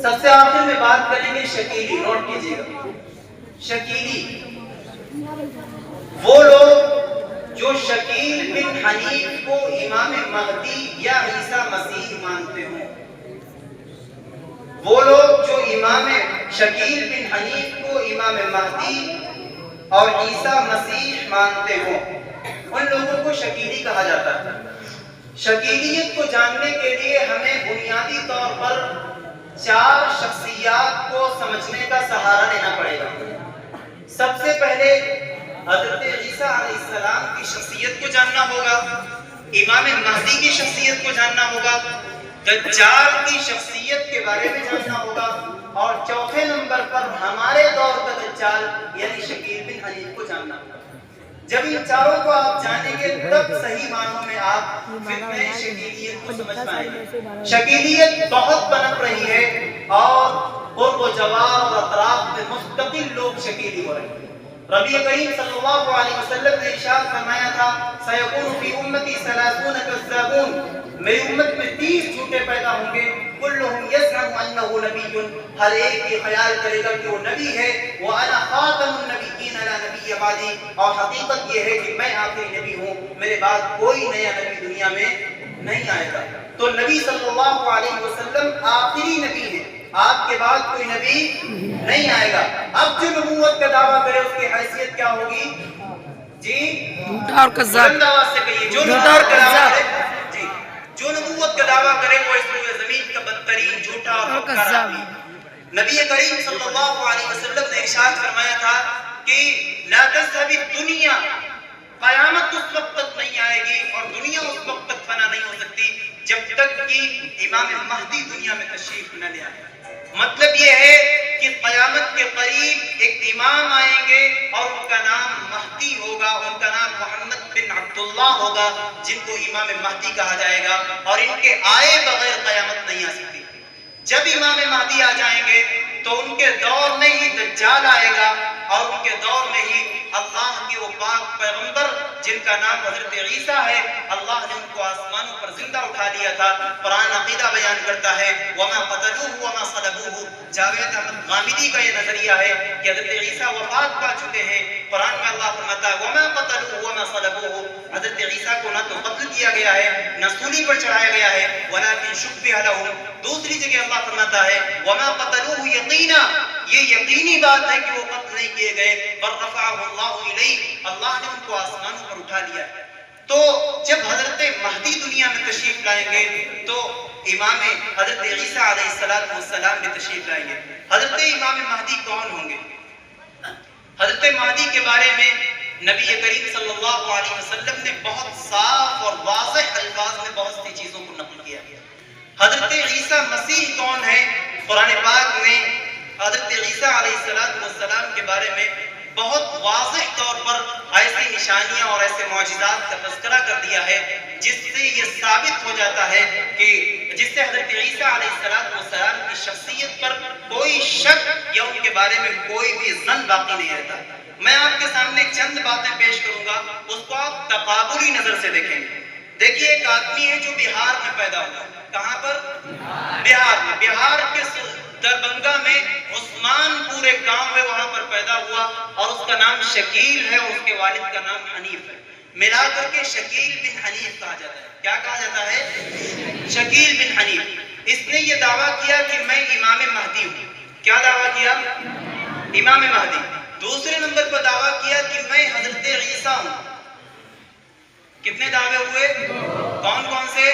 سب سے آخر میں بات کریں گے شکیلی. نوٹ کیجیے گا, شکیلی وہ لوگ جو شکیل بن حنیف کو امام مہدی یا عیسیٰ مسیح مانتے ہوں. وہ لوگ جو شکیل بن حنیف کو امام مہدی اور عیسیٰ مسیح مانتے ہوں, ان لوگوں کو شکیلی کہا جاتا ہے. شکیلیت کو جاننے کے لیے ہمیں بنیادی طور پر 4 شخصیات کو سمجھنے کا سہارا لینا پڑے گا. سب سے پہلے حضرت عیسیٰ علیہ السلام کی شخصیت کو جاننا ہوگا, امام مہدی کی شخصیت کو جاننا ہوگا, دجال کی شخصیت کے بارے میں جاننا ہوگا, اور چوتھے نمبر پر ہمارے دور کا دجال یعنی شکیل بن حنیف کو جاننا ہوگا. جب ان چاروں کو آپ جانیں گے تب صحیح معنوں میں آپ فتنہ شکیلیت کو سمجھ پائیں گے. شکیلیت بہت پنپ رہی ہے اور قرب و جوار اور اطراف میں مستقل لوگ شکیلی ہو رہے ہیں. نبی کریم صلی اللہ علیہ وسلم نے ارشاد فرمایا تھا, سیکون فی امتی 30 کذابون, میری امت میں 30 جھوٹے پیدا ہوں گے, کلہم یزعم انہ نبی, ہر ایک یہ خیال کرے گا کہ وہ نبی ہے, وانا خاتم النبیین لا نبی بعدی, اور حقیقت یہ ہے کہ میں آخری نبی ہوں, میرے بعد کوئی نیا نبی دنیا میں نہیں آئے گا. تو نبی صلی اللہ علیہ وسلم آخری نبی ہیں, آپ کے بعد کوئی نبی نہیں آئے گا. اب جو نبوت کا دعویٰ کرے اس کی حیثیت کیا ہوگی؟ جی جھوٹا اور کذاب. بلند آواز سے کہیے, جو نبوت کا دعویٰ کرے وہ اس روئے زمین کا بدترین جھوٹا اور کذاب. نبی کریم صلی اللہ علیہ وسلم نے ارشاد فرمایا تھا کہ لا تذهب الدنیا, قیامت اس وقت تک نہیں آئے گی اور دنیا اس وقت تک فنا نہیں ہو سکتی جب تک کہ امام مہدی دنیا میں تشریف نہ لے آئے. مطلب یہ ہے کہ قیامت کے قریب ایک امام آئیں گے اور ان کا نام مہدی ہوگا, ان کا نام محمد بن عبداللہ ہوگا, جن کو امام مہدی کہا جائے گا, اور ان کے آئے بغیر قیامت نہیں آ سکتی. جب امام مہدی آ جائیں گے تو ان کے دور میں ہی دجال آئے گا, اور ان کے دور میں ہی اللہ کے وہ پاک پیغمبر جن کا نام حضرت عیسیٰ ہے, اللہ نے ان کو آسمانوں پر زندہ اٹھا لیا تھا. قرآن عقیدہ بیان کرتا ہے وَمَا قَتَلُوهُ وَمَا صَلَبُوهُ. جاوید احمد غامدی کا یہ نظریہ ہے کہ حضرت عیسیٰ وفات پا چکے ہیں. قرآن میں اللہ فرماتا ہے وَمَا قَتَلُوهُ وَمَا صَلَبُوهُ, حضرت عیسیٰ کو نہ تو قتل کیا گیا ہے نہ سولی پر چڑھایا گیا ہے, وَلَكِنْ شُبِّهَ لَهُمْ. دوسری جگہ اللہ فرماتا ہے وَمَا قَتَلُوهُ يَقِينًا, یہ یقینی بات ہے کہ وہ قتل نہیں کیے گئے, بل رفعہ اللہ الیہ, اللہ نے ان کو آسمانوں پر اٹھا لیا. تو جب حضرت مہدی دنیا میں تشریف لائیں گے تو امام حضرت عیسیٰ علیہ السلام بھی تشریف لائیں گے. حضرت امام مہدی کون ہوں گے؟ حضرت مہدی کے بارے میں نبی کریم صلی اللہ علیہ وسلم نے بہت صاف اور واضح الفاظ میں بہت سی چیزوں کو نقل کیا. حضرت عیسیٰ مسیح کون ہے؟ قرآن پاک نے حضرت عیسیٰ علیہ السلام کے بارے میں بہت واضح طور پر ایسی نشانیاں اور ایسے معجزات کا تذکرہ کر دیا ہے جس سے یہ ثابت ہو جاتا ہے کہ جس سے حضرت عیسیٰ علیہ السلام کی شخصیت پر کوئی شک یا ان کے بارے میں کوئی بھی ظن باقی نہیں رہتا. میں آپ کے سامنے چند باتیں پیش کروں گا, اس کو آپ تقابلی نظر سے دیکھیں گے. دیکھیے, ایک آدمی ہے جو بہار میں پیدا ہوا. کہاں پر؟ بہار میں. بہار کے دربنگا میں عثمان پورے گاؤں ہے, وہاں پر پیدا ہوا, اور اس کا نام شکیل ہے اور اس کے والد کا نام حنیف ہے. ملا کر کے شکیل بن حنیف کہا جاتا ہے. کیا کہا جاتا ہے؟ شکیل بن حنیف. اس نے یہ دعویٰ کیا کہ میں امام مہدی ہوں. کیا دعویٰ کیا؟ امام مہدی. دوسرے نمبر پر دعویٰ کیا کہ میں حضرت عیسیٰ ہوں. کتنے دعوے ہوئے؟ کون کون سے؟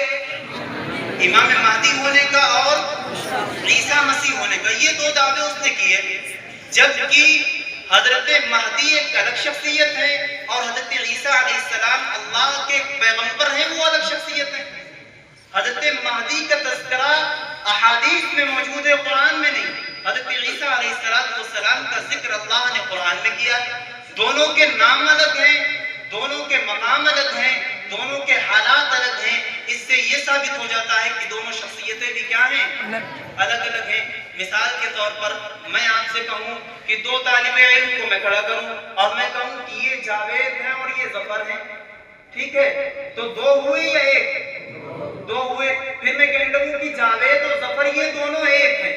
امام مہدی ہونے کا اور عیسیٰ مسیح ہونے کا. یہ 2 دعوے اس نے کیے, جبکہ حضرت مہدی ایک الگ شخصیت ہے اور حضرت عیسیٰ علیہ السلام اللہ کے پیغمبر ہیں, وہ الگ شخصیت ہے. حضرت مہدی کا تذکرہ احادیث میں موجود ہے, قرآن میں نہیں. حضرت عیسیٰ علیہ السلام کا ذکر اللہ نے قرآن میں کیا. دونوں کے نام الگ ہیں, دونوں کے مقام الگ ہیں, دونوں کے حالات الگ ہیں. اس سے یہ ثابت ہو جاتا ہے کہ دونوں شخصیتیں بھی کیا ہیں؟ الگ الگ ہیں. مثال کے طور پر میں آپ سے کہوں کہ 2 طالب علم کو میں کھڑا کروں اور میں کہوں کہ یہ جاوید ہے اور یہ ظفر ہے, ٹھیک ہے, تو 2 ہوئے یا 1؟ 2 ہوئے. پھر میں کہنے لگوں کہ جاوید اور ظفر یہ دونوں ایک ہیں,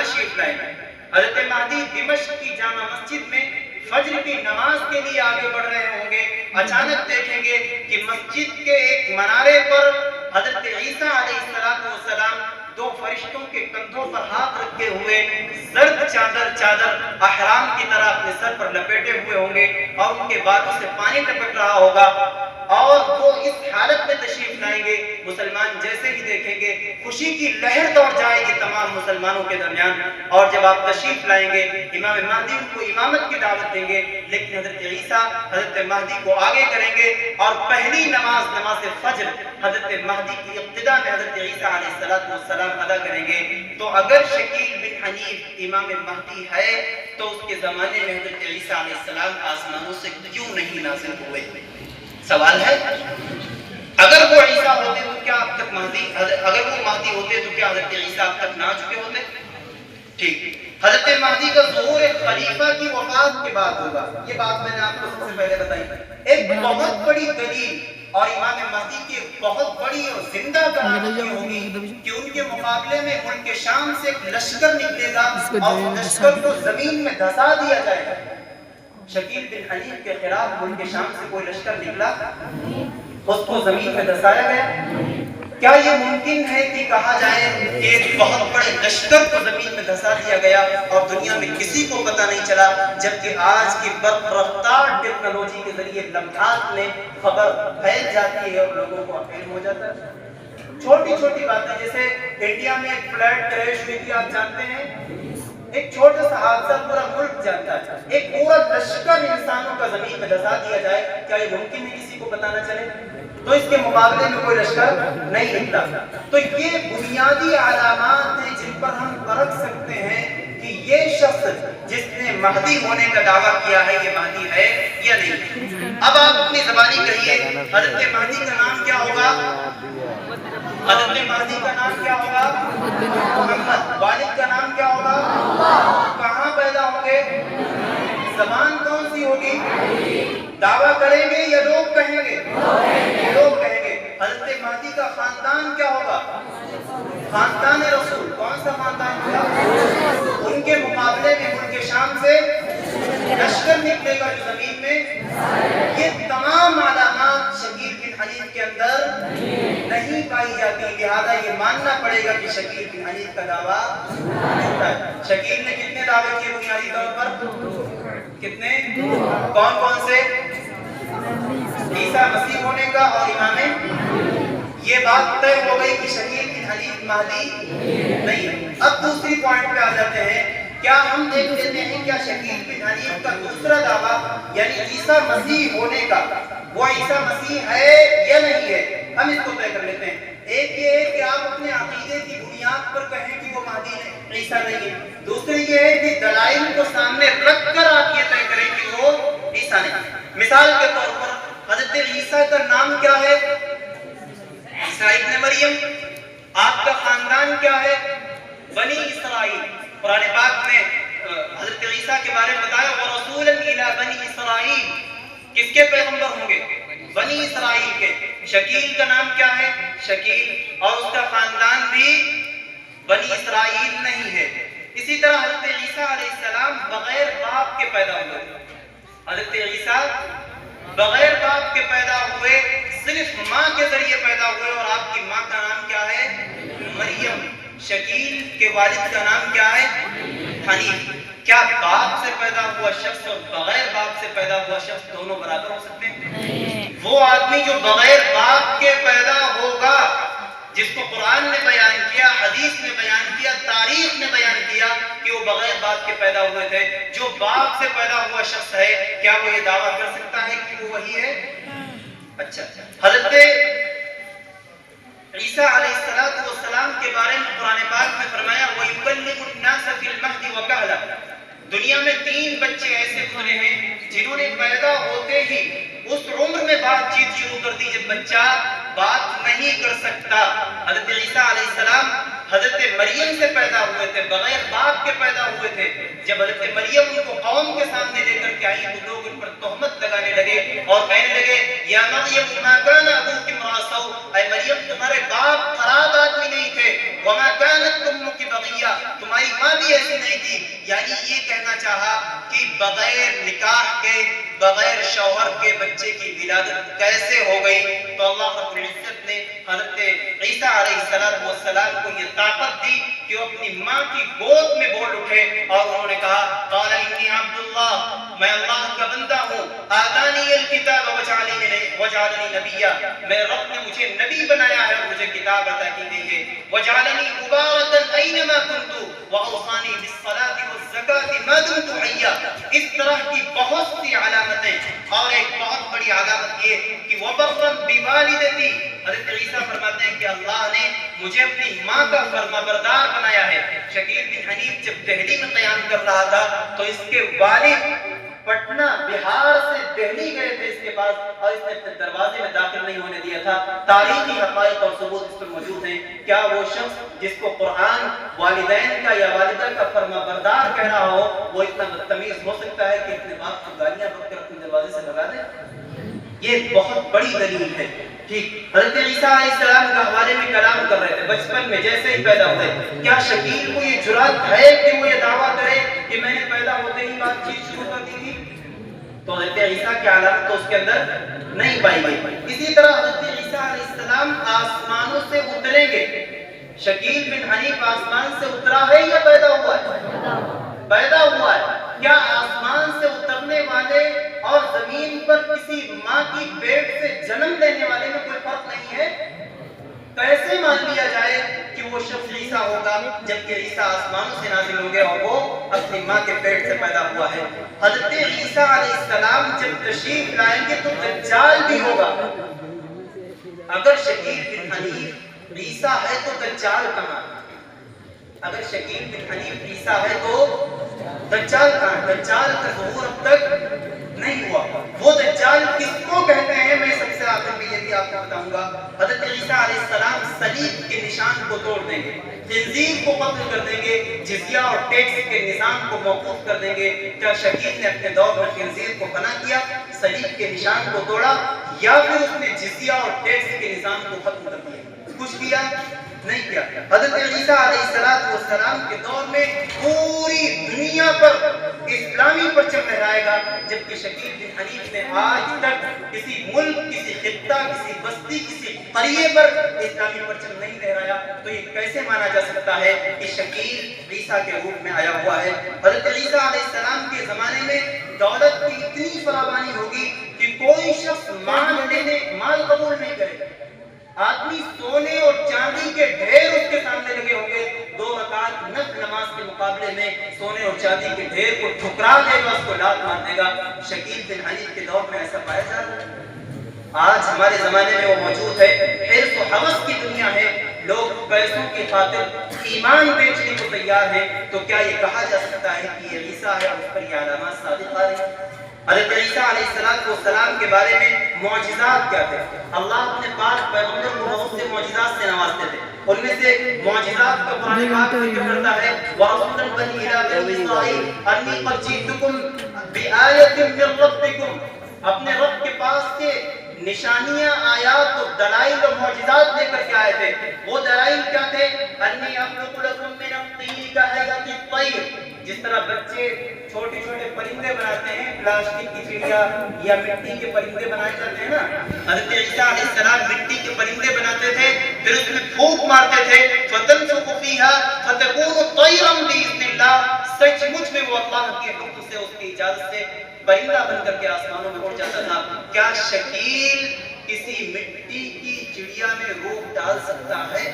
تشریف لائیں گے۔ حضرت مہدی دمشق کی جامع مسجد میں فجر کی نماز کے لیے آگے بڑھ رہے ہوں گے، اچانک دیکھیں گے کہ مسجد کے ایک منارے پر حضرت عیسیٰ علیہ السلام دو فرشتوں کے کندھوں پر ہاتھ رکھے ہوئے زرد چادر احرام کی طرح اپنے سر پر لپیٹے ہوئے ہوں گے اور ان کے بازو سے پانی ٹپک رہا ہوگا اور وہ اس حالت میں تشریف لائیں گے۔ مسلمان جیسے ہی دیکھیں گے خوشی کی لہر دوڑ جائے گی تمام مسلمانوں کے درمیان، اور جب آپ تشریف لائیں گے امام مہدی ان کو امامت کی دعوت دیں گے، لیکن حضرت عیسیٰ حضرت مہدی کو آگے کریں گے اور پہلی نماز فجر حضرت مہدی کی ابتدا میں حضرت عیسیٰ علیہ السلام ادا کریں گے۔ تو اگر شکیل بن حنیف امام مہدی ہے تو اس کے زمانے میں حضرت عیسیٰ علیہ السلام آسمانوں سے کیوں نہیں نازل ہوئے؟ سوال ہے۔ اگر وہ عیسیٰ ہوتے تو کیا اب تک اگر وہ مہدی ہوتے تو کیا حضرت عیسیٰ اب تک نہ آ چکے ہوتے؟ ٹھیک، حضرت مہدی کا ظہور ایک خلیفہ کی وفات کے بعد ہوگا، یہ بات میں نے آپ کو سب سے پہلے بتائی۔ ایک بہت بڑی دلیل اور امام مہدی کی ایک بہت بڑی اور زندہ کرامت یہ ہوگی کہ ان کے مقابلے میں ملک شام سے ایک لشکر نکلے گا اور لشکر کو زمین میں دھسا دیا جائے گا۔ شکیل بن حنیف کے خلاف ملک شام سے کوئی لشکر نکلا، اس کو زمین میں دھسایا گیا۔ کیا یہ ممکن ہے کہ کہا جائے کہ ایک بہت بڑے لشکر کو زمین میں دھسا دیا گیا اور دنیا میں کسی کو پتہ نہیں چلا، جبکہ آج کی برق رفتار ٹیکنالوجی کے ذریعے لمحات میں خبر پھیل جاتی ہے اور لوگوں کو علم ہو جاتا ہے؟ چھوٹی چھوٹی باتیں، جیسے انڈیا میں ایک فلائٹ کریش ہوئی تھی، آپ جانتے ہیں، ایک چھوٹا سا حادثہ پورا ملک جانتا ہے، ایک پورا لشکر انسانوں کا زمین میں دھسا دیا جائے، کیا یہ ممکن ہے کسی کو پتہ نہ چلے؟ تو اس کے مقابلے میں کوئی لشکر نہیں نکلا۔ تو یہ بنیادی علامات ہیں جن پر ہم پرکھ سکتے ہیں کہ یہ شخص جس نے مہدی ہونے کا دعویٰ کیا ہے یہ مہدی ہے یا نہیں۔ اب آپ اپنی زبانی کہیے حضرت مہدی کا نام کیا ہوگا؟ حضرت مہدی کا نام کیا ہوگا؟ محمد۔ والد کا نام کیا ہوگا؟ کہاں پیدا ہوں گے؟ زبان کون سی ہوگی؟ دعویٰ کریں گے یا لوگ کہیں گے؟ لوگ کہیں گے۔ حضرت مہدی کا خاندان کیا ہوگا؟ خاندان رسول۔ کون سا خاندان ہوگا؟ ان کے مقابلے میں ملک شام سے لشکر نکلے گا جو زمین میں۔ یہ تمام علامات شکیل بن حنیف کے اندر نہیں پائی جاتی، لہذا یہ ماننا پڑے گا کہ شکیل بن حنیف کا دعویٰ ہوتا ہے۔ شکیل نے کتنے دعوے کیے بنیادی طور پر؟ کتنے؟ کون کون سے؟ عیسیٰ مسیح ہونے کا اور امام، یہ بات طے ہو گئی کہ شکیل بن حنیف مہدی نہیں ہے۔ اب دوسری پوائنٹ پہ آ جاتے ہیں، کیا ہم دیکھ لیتے ہیں کیا شکیل بن حنیف کا دوسرا دعویٰ یعنی عیسیٰ مسیح ہونے کا، وہ عیسیٰ مسیح ہے یا نہیں ہے؟ ہم اس کو طے کر لیتے ہیں۔ ایک یہ ہے کہ آپ اپنے عقیدے کی بنیاد پر کہیں کہ وہ مہدی ہے، عیسیٰ نہیں ہے۔ دوسری یہ ہے کہ دلائل کو سامنے رکھ کر آپ یہ طے کریں کہ وہ عیسیٰ نہیں ہے۔ مثال کے طور پر حضرت عیسیٰ کا نام کیا ہے؟ عیسیٰ ابن مریم۔ آپ کا خاندان کیا ہے؟ بنی اسرائیل۔ قرآن پاک میں حضرت عیسیٰ کے بارے میں بتایا وَرَسُولًا إِلَىٰ بَنِي إِسْرَائِيلَ، کس کے پیغمبر ہوں گے؟ بنی اسرائیل کے۔ شکیل کا نام کیا ہے؟ شکیل، اور اس کا خاندان بھی بنی اسرائیل نہیں ہے۔ اسی طرح حضرت عیسیٰ علیہ السلام بغیر باپ کے پیدا ہوئے۔ حضرت عیسیٰ بغیر باپ کے پیدا ہوئے، صرف ماں کے ذریعے پیدا ہوئے، اور آپ کی ماں کا نام کیا ہے؟ مریم۔ شکیل کے والد کا نام کیا ہے؟ حنیف۔ کیا باپ سے پیدا ہوا شخص اور بغیر باپ سے پیدا ہوا شخص دونوں برابر ہو سکتے ہیں؟ وہ آدمی جو بغیر باپ کے پیدا ہوگا، جس کو قرآن نے بیان کیا، حدیث نے بیان کیا، تاریخ نے بیان کیا کہ وہ بغیر باپ کے پیدا ہوئے تھے، جو باپ سے پیدا ہوا شخص ہے، کیا وہ یہ دعویٰ کر سکتا ہے کہ وہ وہی ہے؟ اچھا، حضرت عیسیٰ علیہ السلام کے بارے میں قرآن پاک میں فرمایا وَيُكَلِّمُ النَّاسَ فِي الْمَهْدِ وَكَهْلًا۔ دنیا میں 3 بچے ایسے گزرے ہیں جنہوں نے پیدا ہوتے ہی اس عمر میں بات چیت شروع کر دی جب بچہ بات نہیں کر سکتا۔ حضرت عیسیٰ علیہ السلام حضرت مریم سے پیدا ہوئے تھے، بغیر باپ کے پیدا ہوئے تھے۔ جب حضرت مریم ان کو قوم کے سامنے لے کر کے آئی تو لوگ ان پر تہمت لگانے لگے اور کہنے لگے یا مریم ما کان ابوک امرأ سوء، اے مریم تمہارے باپ خراب آدمی نہیں تھے، وما کانت امک بغیہ، تمہاری ماں بھی بچے کی، یعنی یہ کہنا چاہا کہ بغیر نکاح کے، بغیر شوہر کے بچے کی ولادت کیسے ہو گئی؟ تو اللہ رب العزت نے حضرت عیسیٰ علیہ السلام کو یہ طاقت دی کہ وہ اپنی ماں کی گود میں بول اٹھے اور انہوں نے کہا قال انی عبد اللہ، میں اللہ کا بندہ ہوں، آتانی الکتاب وجعلنی نبیا، میرے رب نے مجھے نبی بنایا ہے، مجھے کتاب عطا کی گئی ہے، وجعلنی مبارکا اینما کنت واوصانی بالصلاۃ والزکاۃ ما دمت حیا۔ اس طرح کی بہت سی علامتیں، اور ایک بہت بڑی علامت یہ کہ وبرا بوالدتی، حضرت عیسیٰ فرماتے ہیں کہ اللہ نے مجھے اپنی ماں کا فرمانبردار بنایا ہے۔ شکیل بن حنیف جب دہلی میں قیام کر رہا تھا تو اس کے والد پٹنہ بہار سے دہلی گئے تھے اس کے پاس، اور اس نے اپنے دروازے میں داخل نہیں ہونے دیا تھا۔ تاریخی حقائق اور ثبوت اس پر موجود ہیں۔ کیا وہ شخص جس کو قرآن والدین کا یا والدہ کا فرمانبردار کہہ رہا ہو وہ اتنا بدتمیز ہو سکتا ہے کہ اپنے باپ کو گالیاں بک کر اپنے دروازے سے بھگا دے؟ یہ بہت بڑی دلیل ہے۔ ٹھیک، حضرت عیسیٰ علیہ السلام کے حوالے میں کلام کر رہے تھے بچپن میں جیسے ہی پیدا ہوئے، کیا شکیل کو یہ جرأت ہے کہ وہ یہ دعویٰ کرے کہ میں نے پیدا ہوتے ہی بات چیت شروع کر دی تھی؟ تو حضرت عیسیٰ کی علامت تو اس کے اندر نہیں پائی گئی۔ اسی طرح حضرت عیسیٰ علیہ السلام آسمانوں سے اتریں گے، شکیل بن حنیف آسمان سے اترا ہے یا پیدا ہوا ہے؟ پیدا ہوا ہے۔ کیا آسمان سے اترنے والے اور زمین پر کسی ماں کی پیٹ سے جنم لینے والے میں کوئی فرق نہیں ہے؟ کیسے مان لیا جائے کہ وہ شخص عیسیٰ ہوگا جبکہ عیسیٰ آسمانوں سے نازل ہوں گے اور وہ اپنی ماں کے پیٹ سے پیدا ہوا ہے؟ حضرت عیسیٰ علیہ السلام جب تشریف لائیں گے تو دجال بھی ہوگا۔ اگر شکیل بن حنیف عیسیٰ ہے تو دجال کہاں؟ اگر شکیل بن حنیف عیسیٰ ہے تو دجال کہاں؟ دجال کا ظہور اب تک نہیں ہوا۔ وہ دجال کس کو کہتے ہیں میں سب سے آخر میں یہ بھی آپ کو بتاؤں گا۔ حضرت عیسیٰ علیہ السلام صلیب کے نشان کو توڑ دیں گے، خنزیر کو قتل کر دیں گے، جزیہ اور ٹیکس کے نظام کو موقوف کر دیں گے۔ کیا شکیل نے اپنے دور میں خنزیر کو فنا کیا، صلیب کے نشان کو توڑا، یا پھر اس نے جزیہ اور ٹیکس کے نظام کو ختم کر دیا؟ کچھ کیا نہیں کیا۔ حضرت عیسیٰ علیہ السلام کے دور میں پوری دنیا پر اسلامی پرچم لہرائے گا، جبکہ شکیل بن حنیف نے آج تک کسی ملک، کسی خطہ، کسی بستی، کسی قریے پر اسلامی پرچم نہیں لہرایا۔ تو یہ کیسے مانا جا سکتا ہے کہ شکیل عیسیٰ کے روپ میں آیا ہوا ہے؟ حضرت عیسیٰ علیہ السلام کے زمانے میں دولت کی اتنی فراوانی ہوگی کہ کوئی شخص مال قبول نہیں کرے۔ آدمی سونے اور چاندی کے ڈھیر اس کے سامنے لگے ہوں گے، 2 رکعت نفل نماز کے مقابلے میں سونے اور چاندی کے ڈھیر کو ٹھکرا دے گا، اس کو لات مار دے گا۔ شکیل بن حنیف کے دور میں ایسا پایا جا رہا ہے؟ آج ہمارے زمانے میں وہ موجود ہے۔ حرص و ہوس کی دنیا ہے، لوگ پیسوں کی خاطر ایمان بیچنے کو تیار ہیں۔ تو کیا یہ کہا جا سکتا ہے کہ یہ عیسیٰ ہے اور اس پر یہ علامات صادق آ رہی ہیں؟ حضرت عیسیٰ علیہ السلام کے بارے میں معجزات کیا تھے؟ اللہ اپنے پاک پیغمبر کو بہت سے معجزات سے نوازتے تھے۔ ان میں سے معجزات کا قرآن پاک ذکر کرتا ہے وَرَسُولًا بَنِي إِلَىٰ بَنِي إِسْرَائِيلَ أَنِّي قَدْ جِئْتُكُم بِآيَةٍ مِّن رَّبِّكُم، اپنے رب کے پاس سے نشانیاں، آیات اور دلائل اور معجزات لے کر کے آئے تھے۔ وہ دلائل کیا تھے؟ أَنِّي أَخْلُقُ لَكُم مِّنَ الطِّينِ كَهَيْئَةِ الطَّيْرِ، جس طرح بچے چھوٹے چھوٹے پرندے بناتے ہیں، پلاسٹک کی چڑیا یا مٹی کے پرندے بنائے جاتے ہیں نا، حضرت عیسیٰ علیہ السلام مٹی کے پرندے بناتے تھے، پھر اس میں پھونک مارتے تھے، فَتَنفُخُ فِيهَا فَتَكُونُ طَيْرًا بِإِذْنِ اللَّهِ، سچ مچ میں وہ اللہ کے حکم سے، اس کی اجازت سے پرندہ بن کر کے آسمانوں میں اڑ جاتا تھا۔ کیا شکیل کسی مٹی کی چڑیا میں روح ڈال سکتا ہے؟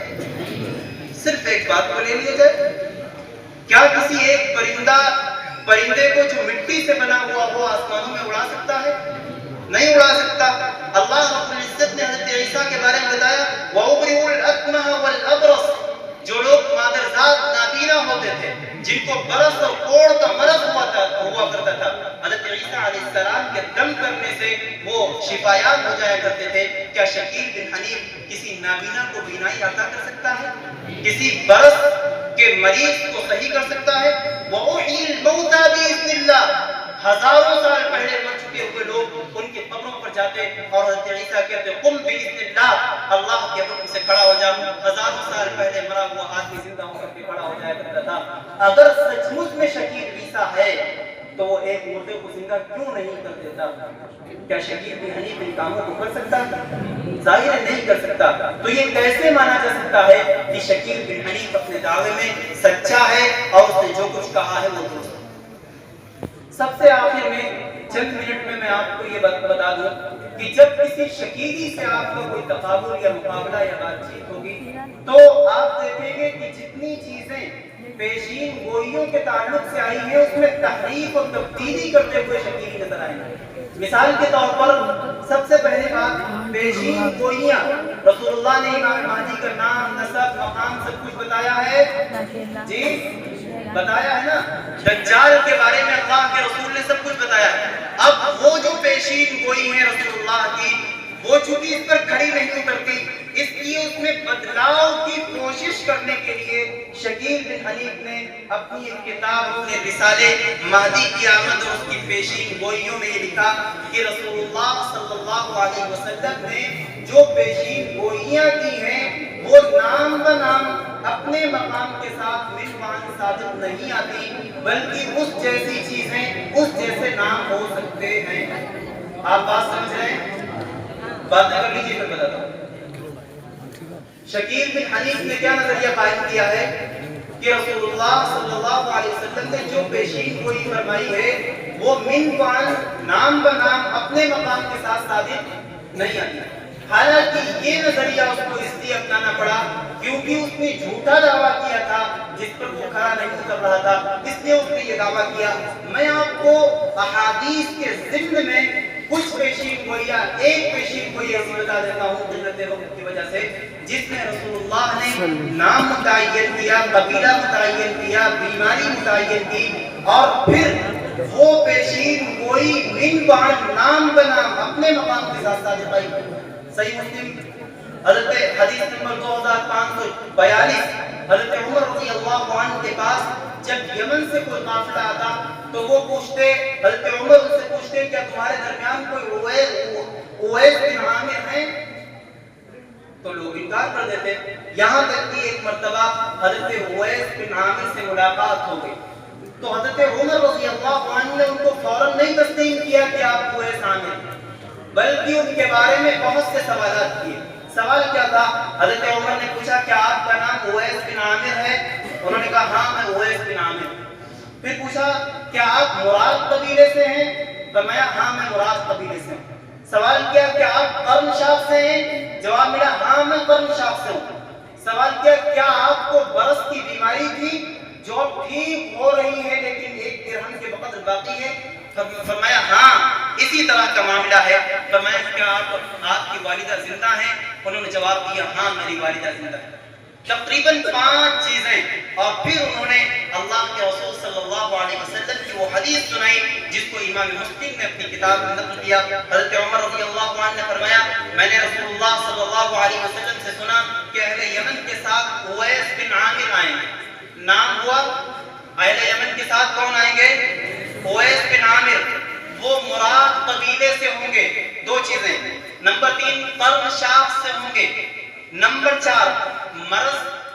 صرف ایک بات کو لے لیا جائے، کیا کسی ایک پرندے کو جو مٹی سے بنا ہوا وہ آسمانوں میں اڑا سکتا ہے؟ نہیں اڑا سکتا۔ اللہ رب العزت نے حضرت عیسیٰ کے بارے میں بتایا وَأُبْرِئُ الْأَكْمَحَ وَالْأَبْرَصَ، جو لوگ مادرزاد نابینا ہوتے تھے، جن کو برس اور کوڑ کا مرض ہوا کرتا تھا، حضرت عیسیٰ علیہ السلام کے دم کرنے سے وہ شفایاب ہو جایا کرتے تھے۔ کیا شکیل بن حنیف کسی نابینا کو بینائی عطا کر سکتا ہے؟ کسی برس کے مریض کو صحیح کر سکتا ہے؟ وَأُحْيِي الْمَوْتَى بِإِذْنِ اللَّهِ، ہزاروں سال پہلے مر چکے ہوئے لوگ ان کے قبروں پر جاتے اور حضرت عیسیٰ کہتے قم بِإِذْنِ اللَّهِ، اللہ کے حکم سے کھڑا ہو جا۔ ہزاروں سال پہلے مرا ہوا آدمی زندہ ہو کر کے کھڑا ہو جایا کرتا تھا۔ اگر سچ مچ حصہ ہے تو وہ ایک مردے کو زندہ کیوں نہیں کر دیتا؟ کیا شکیل بن حنیف ان کاموں کو کر سکتا؟ ظاہر ہے نہیں کر سکتا. تو یہ کیسے مانا جا سکتا ہے کہ شکیل بن حنیف اپنے دعوے میں سچا ہے اور اس نے جو کچھ کہا ہے وہ درست؟ سب سے آخر میں چند منٹ میں آپ کو یہ بتا دوں کہ جب کسی شکیلی سے آپ کا کوئی تقابل یا مقابلہ یا بات چیت ہوگی تو آپ دیکھیں گے کہ جتنی چیزیں پیشین گوئیوں کے تعلق سے آئی ہیں اس میں تحریف اور تبدیلی کرتے ہوئے شکیلی نظر آئیں گے. مثال کے طور پر سب سے پہلے بات پیشین گوئیاں. رسول اللہ نے امام مہدی کا نام، نسب، مقام سب کچھ بتایا ہے. جی بتایا ہے نا. دجال کے بارے میں اللہ کے رسول نے سب کچھ بتایا ہے. اب وہ جو پیشین گوئی ہے رسول اللہ کی، وہ چونکہ اس پر کھڑی نہیں اترتی، اس لیے اس میں بدلاؤ کی کوشش کرنے کے لیے شکیل بن حنیف نے اپنی ایک کتاب، اپنے رسالے مہدی کی آمد اور اس کی پیشین گوئیوں میں یہ لکھا کہ رسول اللہ صلی اللہ علیہ وسلم نے جو پیشین گوئیاں کی ہیں وہ نام بنام اپنے مقام کے ساتھ ملوان ثابت نہیں آتی، بلکہ اس جیسی چیزیں اس جیسے نام ہو سکتے ہیں. آپ بات سمجھ رہے ہیں؟ باتیں کر لیجیے پھر بتاتا ہوں. شکیل بن حنیف نے کیا نظریہ قائم کیا ہے کہ رسول اللہ صلی اللہ علیہ وسلم نے جو پیشین گوئی فرمائی ہے وہ من وان نام بنام اپنے مقام کے ساتھ ثابت نہیں آتی. حالانکہ یہ نظریہ اس کو اس لیے اپنانا پڑا کیونکہ اس نے جھوٹا دعویٰ کیا تھا جس پر وہ کھڑا نہیں اتر رہا تھا، اس لیے اس نے یہ دعویٰ کیا. میں آپ کو احادیث کے ضمن میں کچھ پیشین گوئیاں، ایک پیشین گوئی ایسی بتا دیتا ہوں قلت وقت کی وجہ سے، جس میں رسول اللہ نے نام متعین کیا، قبیلہ متعین کیا، بیماری متعین کی، اور پھر وہ پیشین گوئی من بعد نام بنام اپنے مقام کے ساتھ ثابت آئی. صحیح مسلم حضرت حدیث نمبر 2542 حضرت عمر رضی اللہ عنہ کے پاس جب یمن سے کوئی قافلہ آتا تو وہ پوچھتے، حضرت عمر ان سے پوچھتے کیا تمہارے درمیان کوئی اویس بن عامر ہیں؟ تو لوگ انکار کر دیتے. یہاں تک کہ ایک مرتبہ حضرت اویس بن عامر سے ملاقات ہو گئی تو حضرت عمر رضی اللہ عنہ نے ان کو فوراً نہیں تسلیم کیا کہ آپ اویس عامر ہیں، بلکہ ان کے بارے میں بہت سے سوالات کیے. سوال کیا تھا؟ حضرت عمر نے پوچھا کیا آپ کا نام اویس بن عامر ہے؟ انہوں نے کہا ہاں میں اویس بن عامر ہوں. پھر پوچھا کیا آپ مراد قبیلے سے ہیں؟ فرمایا ہاں میں مراد قبیلے سے ہوں. سوال کیا کہ آپ قرن شاخ سے ہیں؟ جواب ملا ہاں میں قرن شاخ سے ہوں. سوال کیا آپ کو برس کی بیماری تھی جو ٹھیک ہو رہی ہے لیکن ایک درہم کے بقدر باقی ہے؟ فرمایا ہاں اسی طرح کا معاملہ ہے. فرمایا کیا آپ کی والدہ زندہ ہیں؟ انہوں نے جواب دیا ہاں میری والدہ زندہ ہے. تقریباً 5 چیزیں، اور پھر انہوں نے اللہ کے رسول صلی اللہ علیہ وسلم کی وہ حدیث سنائی جس کو امام مسلم نے اپنی کتاب میں نقل کیا. حضرت عمر رضی اللہ عنہ نے فرمایا میں نے رسول اللہ صلی اللہ علیہ وسلم سے سنا کہ اہل یمن کے ساتھ اویس بن عامر آئیں گے. نام ہوا اہل یمن کے ساتھ کون آئیں گے؟ اویس بن عامر. وہ مراد قبیلے سے ہوں گے. 2 چیزیں. نمبر 3 قرن شاخ سے ہوں گے. نمبر 4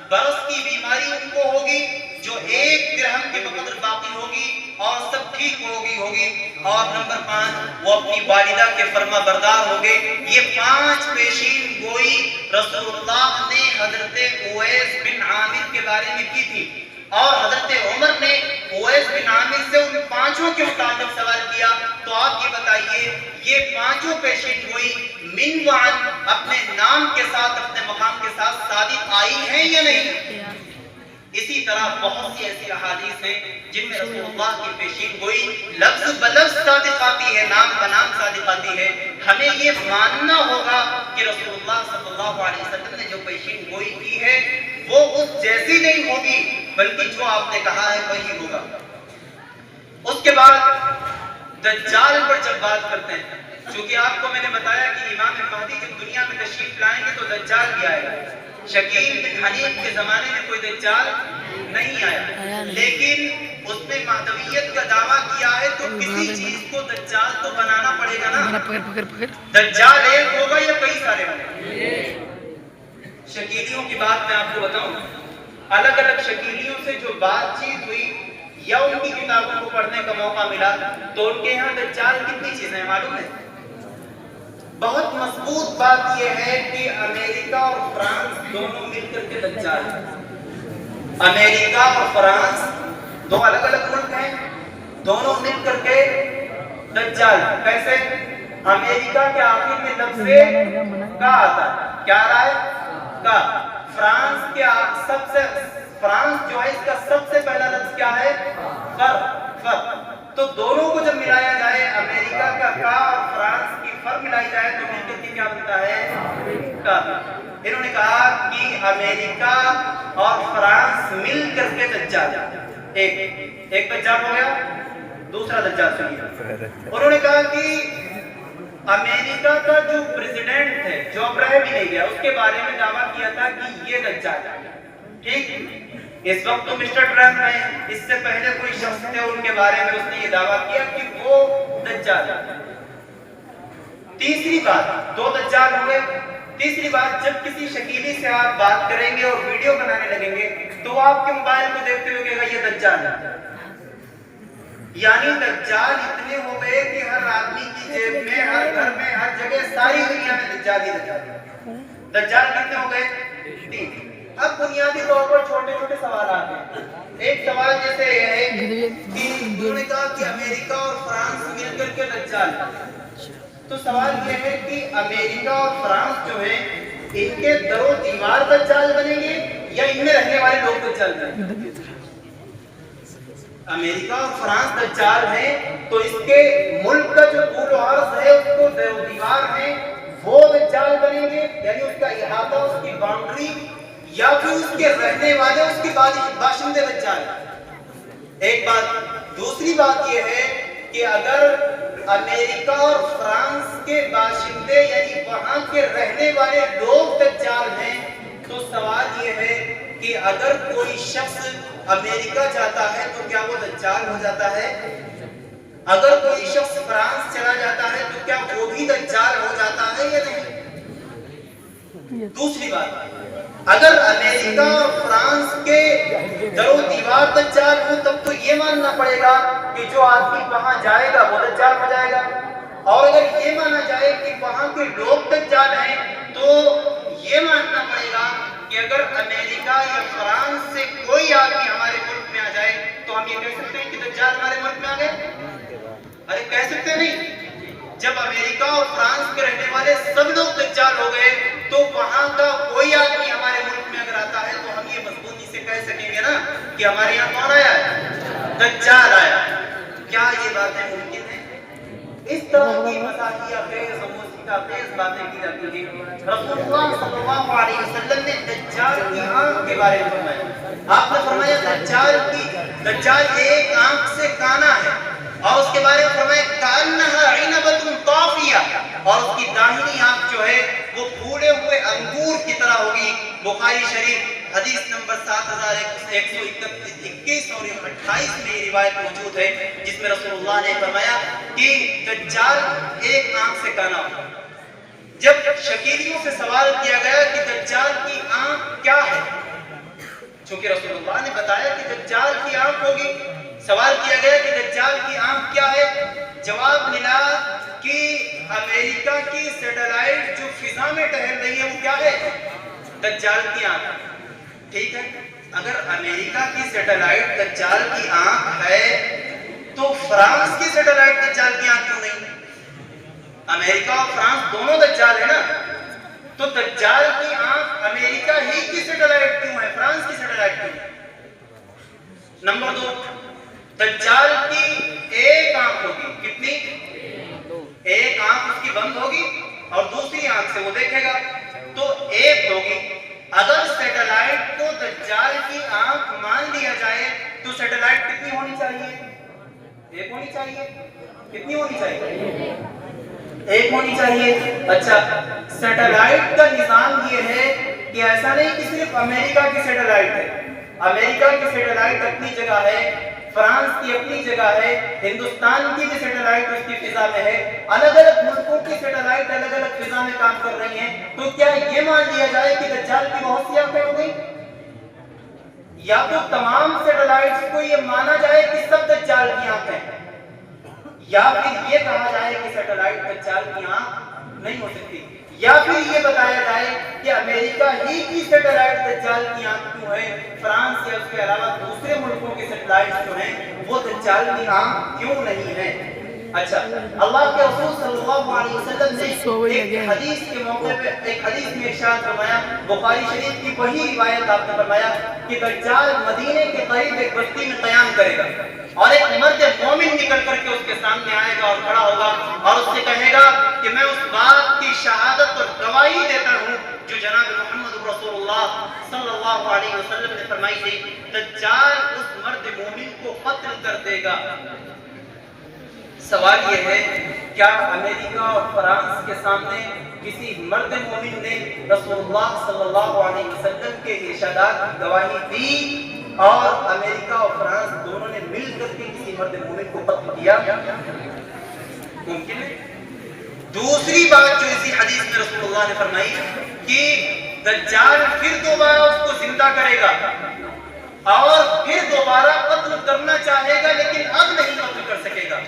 برس کی بیماری ان کو ہوگی جو 1 درہم کے بقدر باقی ہوگی اور سب ٹھیک ہوگی. اور نمبر 5 وہ اپنی والدہ کے فرما بردار ہوں گے. یہ 5 پیشین گوئی رسول اللہ نے حضرت اویس بن عامر کے بارے میں کی تھی، اور حضرت عمر نے اویس بن عامر سے ان 5 کے متعلق سوال کیا. تو آپ یہ بتائیے یہ 5 پیشین گوئی من وعن اپنے نام کے ساتھ اپنے مقام کے ساتھ ثابت آئی ہیں یا نہیں؟ اسی طرح بہت سی ایسی احادیث ہیں جن میں رسول اللہ کی پیشین گوئی لفظ بلفظ صادق آتی ہے، نام بنام صادق آتی ہے. ہمیں یہ ماننا ہوگا کہ رسول اللہ صلی اللہ علیہ وسلم نے جو پیشین گوئی کی ہے وہ اس جیسی نہیں ہوگی بلکہ جو آپ نے کہا ہے وہی ہوگا. اس کے بعد دجال پر جب بات کرتے ہیں، چونکہ آپ کو میں نے بتایا کہ امام مہدی جب دنیا میں تشریف لائیں گے تو دجال بھی آئے گا. شکیل بن حنیف کے زمانے میں کوئی دجال نہیں آیا، لیکن اس میں مہدویت کا دعویٰ کیا ہے تو کسی چیز کو دجال تو بنانا پڑے گا نا. دجال ایک ہوگا یا کئی سارے ہوں گے؟ شکیلیوں کی بات میں آپ کو بتاؤں، الگ الگ شکیلیوں سے جو بات چیت ہوئی یا ان کی کتابوں کو پڑھنے کا موقع ملا تو ان کے یہاں دجال کتنی چیزیں معلوم ہے؟ بہت مضبوط بات یہ ہے کہ امریکہ اور فرانس دونوں مل کر کے دجال ہیں۔ امریکہ اور فرانس دو الگ الگ ملک ہیں، دونوں مل کر کے دجال۔ کیسے؟ امریکہ کے آخر میں لفظ کا آتا ہے، کیا رہا ہے؟ کا۔ فرانس کے سب سے فرانس جو ہے اس کا سب سے پہلا لفظ کیا ہے؟ فر۔ فر۔ تو دونوں کو جب ملایا جائے، امریکہ کا کا اور فرانس کی فر ملائی جائے تو مل کر کے کیا بنتا ہے؟ کا۔ انہوں نے کہا کہ امریکہ اور فرانس مل کر کے دجال، ایک دجال ہو گیا، دوسرا دجال سنیے۔ انہوں نے کہا کہ امریکہ کا جو پریزیڈنٹ ہے جو اب رہ بھی نہیں گیا، اس کے بارے میں دعویٰ کیا تھا کہ یہ دجال ہے۔ ٹھیک، اس وقت تو مسٹر ٹرمپ ہیں، اس سے پہلے کوئی شخص تھے ان کے بارے میں اس نے یہ دعویٰ کیا کہ وہ دجال ہے۔ تیسری بات، دو دجال ہوئے۔ تیسری بات، جب کسی شکیلی سے آپ بات کریں گے اور ویڈیو بنانے لگیں گے تو آپ کے موبائل کو دیکھتے ہوئے کہے گا یہ دجال ہے۔ یعنی دجال اتنے ہو گئے کہ ہر آدمی کی جیب میں، ہر گھر میں، ہر جگہ، ساری دنیا میں دجال ہی دجال ہے۔ دجال کتنے ہو گئے؟ 3۔ اب بنیادی طور پر چھوٹے چھوٹے سوالات ہیں۔ ایک سوال جیسے یہ ہے کہ انہوں نے کہا کہ امریکہ اور فرانس مل کر کے دجال ہے، تو سوال یہ ہے کہ امریکہ اور فرانس جو ہے ان کے در و دیوار دجال بنیں گے یا ان میں رہنے والے لوگ دجال بنیں گے؟ امریکہ اور فرانس دجال ہیں تو اس کے ملک کا جو طول و عرض ہے، اس کو در و دیوار ہے، وہ دجال بنیں گے، یعنی اس کا احاطہ، اس کی باؤنڈری، یا پھر اس کے رہنے والے، اس کے باشندے دجال۔ ایک بات۔ دوسری بات یہ ہے کہ اگر امریکہ اور فرانس کے باشندے یعنی وہاں کے رہنے والے لوگ دجال ہیں تو سوال یہ ہے کہ اگر کوئی شخص امریکہ جاتا ہے تو کیا وہ دجال ہو جاتا ہے؟ اگر کوئی شخص فرانس چلا جاتا ہے تو کیا وہ بھی دجال ہو جاتا ہے یا نہیں؟ دوسری بات، اگر امریکہ اور فرانس کے در و دیوار دجال ہو تب تو یہ ماننا پڑے گا کہ جو آدمی وہاں جائے گا وہ دجال ہو جائے گا، اور اگر یہ مانا جائے کہ وہاں کے لوگ دجال ہیں تو یہ ماننا پڑے گا کہ اگر امریکہ یا فرانس سے کوئی آدمی ہمارے ملک میں آ جائے تو ہم یہ کہہ سکتے ہیں کہ دجال ہمارے ملک میں آ گئے؟ ارے کہہ سکتے نہیں۔ جب امریکہ اور فرانس کے رہنے والے سب لوگ دجال ہو گئے تو وہاں کا کوئی آدمی ہمارے ملک میں اگر آتا ہے تو ہم یہ مضبوطی سے کہہ سکیں گے نا کہ ہمارے یہاں کون آیا ہے؟ دجال آیا۔ کیا یہ باتیں ممکن ہیں؟ اس طرح کی مزاحیہ خیز و موسیقہ خیز باتیں کی جاتی ہیں۔ رسول اللہ صلی اللہ علیہ وسلم نے دجال کی آنکھ کے بارے میں فرمایا۔ آپ نے فرمایا دجال ایک آنکھ سے کانا ہے، اور اس کے بارے میں فرمایا کأنہا عنبۃ طافیہ، اور اس کی داہنی آنکھ جو ہے وہ پھولے ہوئے انگور کی طرح ہوگی۔ بخاری شریف حدیث نمبر 7121 اور 28 میں یہ روایت موجود ہے جس میں رسول اللہ نے فرمایا کہ دجال ایک آنکھ سے کانا ہوگا۔ جب شکیلیوں سے سوال کیا گیا کہ دجال کی آنکھ کیا ہے، چونکہ رسول اللہ نے بتایا کہ دجال کی آنکھ ہوگی، سوال کیا گیا کہ دجال کی آنکھ کیا ہے، جواب ملا کہ امریکہ کی سیٹلائٹ جو فضا میں ٹہل رہی ہے وہ کیا ہے؟ دجال کی آنکھ۔ ٹھیک ہے، اگر امریکہ کی سیٹلائٹ دجال کی آنکھ ہے تو فرانس کی سیٹلائٹ دجال کی آنکھ کیوں نہیں؟ امریکہ اور فرانس دونوں دجال ہے نا، تو دجال کی آنکھ امریکہ ہی کی سیٹلائٹ کیوں ہے، فرانس کی سیٹلائٹ کیوں ہے؟ نمبر 2، دجال کی ایک آنکھ ہوگی، کتنی؟ ایک آنکھ اس کی بند ہوگی اور دوسری آنکھ سے وہ دیکھے گا، تو ایک ہوگی۔ اگر سیٹلائٹ کو دجال کی آنکھ مان لیا جائے تو سیٹلائٹ کتنی ہونی چاہیے؟ ایک ہونی چاہیے۔ کتنی ہونی چاہیے؟ ایک ہونی چاہیے۔ اچھا، سیٹلائٹ کا نظام یہ ہے کہ ایسا نہیں کہ صرف امریکہ کی سیٹلائٹ ہے، امریکہ کی سیٹلائٹ اپنی جگہ ہے، فرانس کی اپنی جگہ ہے، ہندوستان کی بھی سیٹلائٹ اس کی فضا میں ہے، الگ الگ ملکوں کی سیٹلائٹ الگ الگ فضا میں کام کر رہی ہیں، تو کیا یہ مان لیا جائے کہ دجال کی بہت سی آنکھیں ہو گئی؟ یا تو تمام سیٹلائٹس کو یہ مانا جائے کہ یا پھر یہ کہا جائے کہ سیٹلائٹ دجال کی آنکھ نہیں ہو سکتی، یا پھر یہ بتایا جائے کہ امریکہ ہی کی سیٹلائٹ دجال کی آنکھ کیوں ہے، فرانس یا اس کے علاوہ دوسرے ملکوں کے سیٹلائٹ جو ہیں وہ دجال کی آنکھ کیوں نہیں ہے۔ اچھا، اللہ کے رسول صلی اللہ علیہ وسلم نے ایک حدیث کے موقع پہ ایک حدیث میں ارشاد فرمایا، بخاری شریف کی وہی روایت آپ نے فرمایا کہ دجال مدینے کے قریب ایک بستی میں قیام کرے گا اور ایک مرد مومن نکل کر کے اس کے سامنے آئے گا اور کھڑا ہوگا اور اس سے کہے گا کہ میں اس بات کی شہادت اور گواہی دیتا ہوں جو جناب محمد رسول اللہ صلی اللہ علیہ وسلم نے فرمائی تھی، دجال اس مرد مومن کو قتل کر دے گا۔ سوال یہ ہے، کیا امریکہ اور فرانس کے سامنے کسی مرد مومن نے رسول اللہ صلی اللہ علیہ وسلم کے ارشادات کی گواہی دی اور امریکہ اور فرانس دونوں نے مل کر کے کسی مرد مومن کو قتل کیا؟ ممکن ہے۔ دوسری بات جو اسی حدیث میں رسول اللہ نے فرمائی کہ دجال پھر دوبارہ اس کو زندہ کرے گا اور پھر دوبارہ قتل کرنا چاہے گا لیکن اب نہیں قتل کر سکے گا۔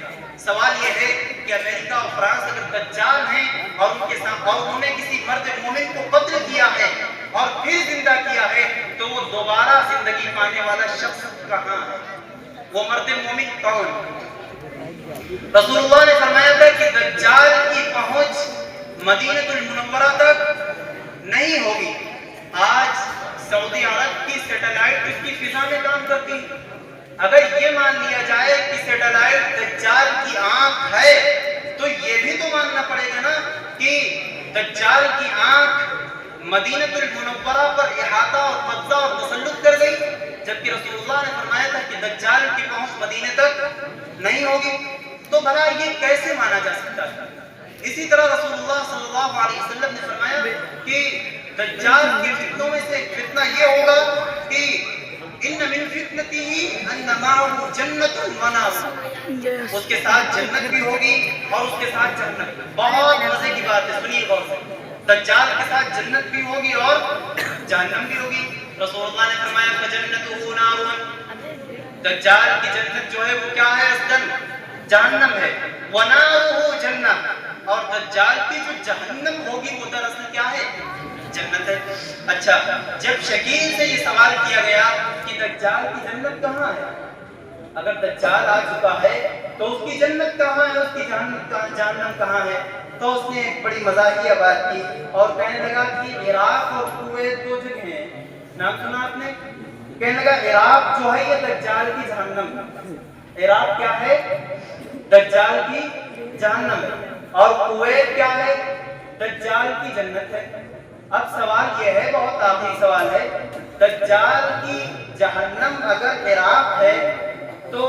سوال یہ ہے کہ امریکہ اور فرانس اگر دجال ہیں اور ان کے ساتھ اور انہوں نے کسی مرد مومن کو قتل کیا ہے اور پھر زندہ کیا ہے تو وہ دوبارہ زندگی پانے والا شخص کہاں ہے؟ وہ مرد مومن کون؟ رسول اللہ نے فرمایا تھا کہ دجال کی پہنچ مدینہ المنورہ تک نہیں ہوگی۔ آج سعودی عرب کی سیٹلائٹ اس کی فضا میں کام کرتی ہے۔ اگر یہ مان لیا جائے کہ سیٹلائٹ دجال کی آنکھ ہے تو یہ بھی تو ماننا پڑے گا نا کہ دجال کی آنکھ مدینہ المنورہ پر احاطہ اور قبضہ اور تسلط کر گئی، جبکہ رسول اللہ نے فرمایا تھا کہ دجال کی پہنچ مدینے تک نہیں ہوگی۔ تو بھلا یہ کیسے مانا جا سکتا ہے؟ اسی طرح رسول اللہ صلی اللہ علیہ وسلم نے فرمایا کہ دجال کے فتنوں میں سے ایک فتنہ یہ ہوگا کہ ان من فتنته ان معه جنت ونار، اس کے ساتھ جنت بھی ہوگی اور اس کے ساتھ جہنم۔ بہت مزے کی بات ہے، سنیے غور سے، دجال کے ساتھ جنت بھی ہوگی اور جہنم بھی ہوگی۔ رسول اللہ نے فرمایا فجنته نار، دجال کی جنت جو ہے وہ کیا ہے؟ اصلاً جہنم ہے، ونارہ جنت، اور دجال کی جو جہنم ہوگی وہ دراصل کیا ہے؟ جنت ہے۔ اچھا، جب شکیل سے یہ سوال کیا گیا کہ دجال کی جنت کہاں ہے، اگر دجال آ چکا ہے تو اس کی جنت کہاں ہے، اس کی جہنم کہاں ہے، تو اس نے ایک بڑی مزاحیہ بات کی اور کہنے لگا کہ عراق اور کویت دو جگہ ہیں، نام سنا آپ نے؟ کہنے لگا عراق جو ہے یہ دجال کی جہنم ہے، عراق کیا ہے؟ دجال کی جہنم ہے، اور کویت کیا ہے؟ دجال کی جنت ہے۔ اب سوال یہ ہے، بہت آخری سوال ہے، دجال کی جہنم اگر عراق ہے تو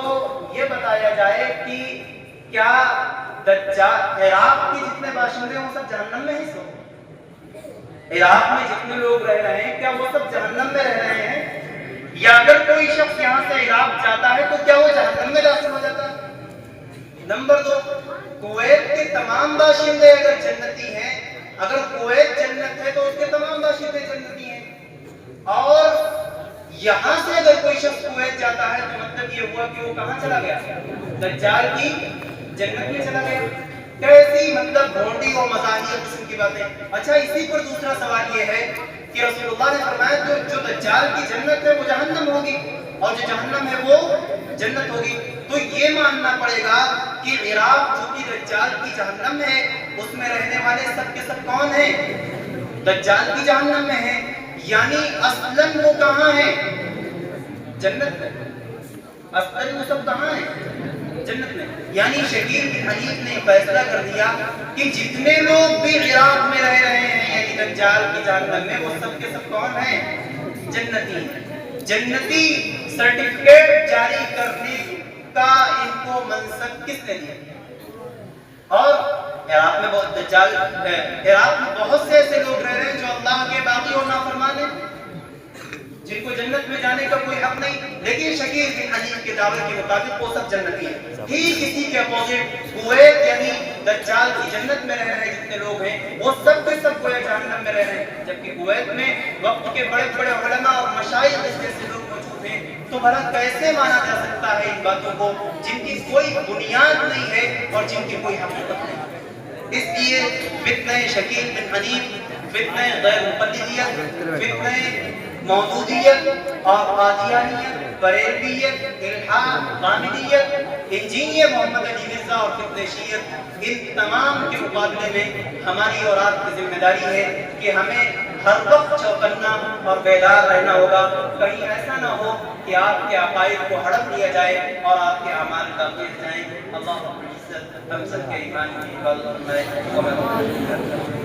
یہ بتایا جائے کہ کیا دجال عراق کی جتنے باشندے ہیں وہ سب جہنم میں ہیں؟ عراق میں جتنے لوگ رہ رہے ہیں کیا وہ سب جہنم میں رہ رہے ہیں؟ یا اگر کوئی شخص یہاں سے عراق جاتا ہے تو کیا وہ جہنم میں داخل ہو جاتا ہے؟ نمبر 2، کویت کے تمام باشندے اگر جنتی ہیں، اگر کویت جنت ہے تو اس کے تمام باشندے جنتی ہیں، اور یہاں سے اگر کوئی شخص کویت جاتا ہے تو مطلب یہ ہوا کہ وہ کہاں چلا گیا؟ دجال کی جنت میں چلا گیا۔ کیسی مطلب بھونڈی اور مزاحیہ قسم کی باتیں۔ اچھا، اسی پر دوسرا سوال یہ ہے کہ رسول اللہ نے فرمایا کہ جو دجال کی جنت ہے وہ جہنم ہوگی اور جو جہنم ہے وہ جنت ہوگی، تو یہ ماننا پڑے گا کہ عراق جو کہ دجال کی جہنم ہے اس میں رہنے والے سب کے سب کون ہیں؟ دجال کی جہنم میں ہیں، یعنی اصلاً وہ کہاں ہیں؟ جنت میں۔ اصلاً وہ سب کہاں ہیں؟ جنت میں۔ یعنی شکیل بن حنیف نے فیصلہ کر دیا کہ جتنے لوگ بھی عراق میں رہ رہے ہیں یعنی دجال کی جہنم میں، وہ سب کے سب کون ہیں؟ جنتی ہیں۔ جنتی سرٹیفکیٹ جاری کرنے کا ان کو منصب کس نے دیا؟ اور عراق میں بہت سے ایسے لوگ رہ رہے ہیں جو اللہ کے باغی اور نافرمان ہیں، جن کو جنت میں جانے کا کوئی حق نہیں، لیکن شکیل بن حنیف کے دعوے کے مطابق وہ سب جنتی ہیں۔ ٹھیک اسی کے اپوزٹ کویت یعنی دجال کی جنت میں رہ رہے جتنے لوگ ہیں وہ سب کے سب کویت جہنم میں رہ رہے ہیں، جبکہ کویت میں وقت کے بڑے بڑے علماء اور مشائخ جیسے لوگ موجود ہیں تو بھلا کیسے مانا جا سکتا ہے ان باتوں کو جن کی کوئی بنیاد نہیں ہے اور جن کی کوئی حقیقت نہیں ہے؟ اس لیے فتنہ شکیل بن حنیف، فتنہ غیر مقلدیت، فتنہ مودودیت اور قادیانیت، بریلویت، الحاد، غامدیت، انجینئر محمد علی مرزا اور فتنہ شیعت، ان تمام کے مقابلے میں ہماری اور آپ کی ذمہ داری ہے کہ ہمیں ہر وقت چوکنا اور بیدار رہنا ہوگا. کہیں ایسا نہ ہو کہ آپ کے عقائد کو ہڑپ لیا جائے اور آپ کے اعمال باقی رہ جائیں. اللہ رب العزت ہم سب کے ایمان کی حفاظت فرمائے.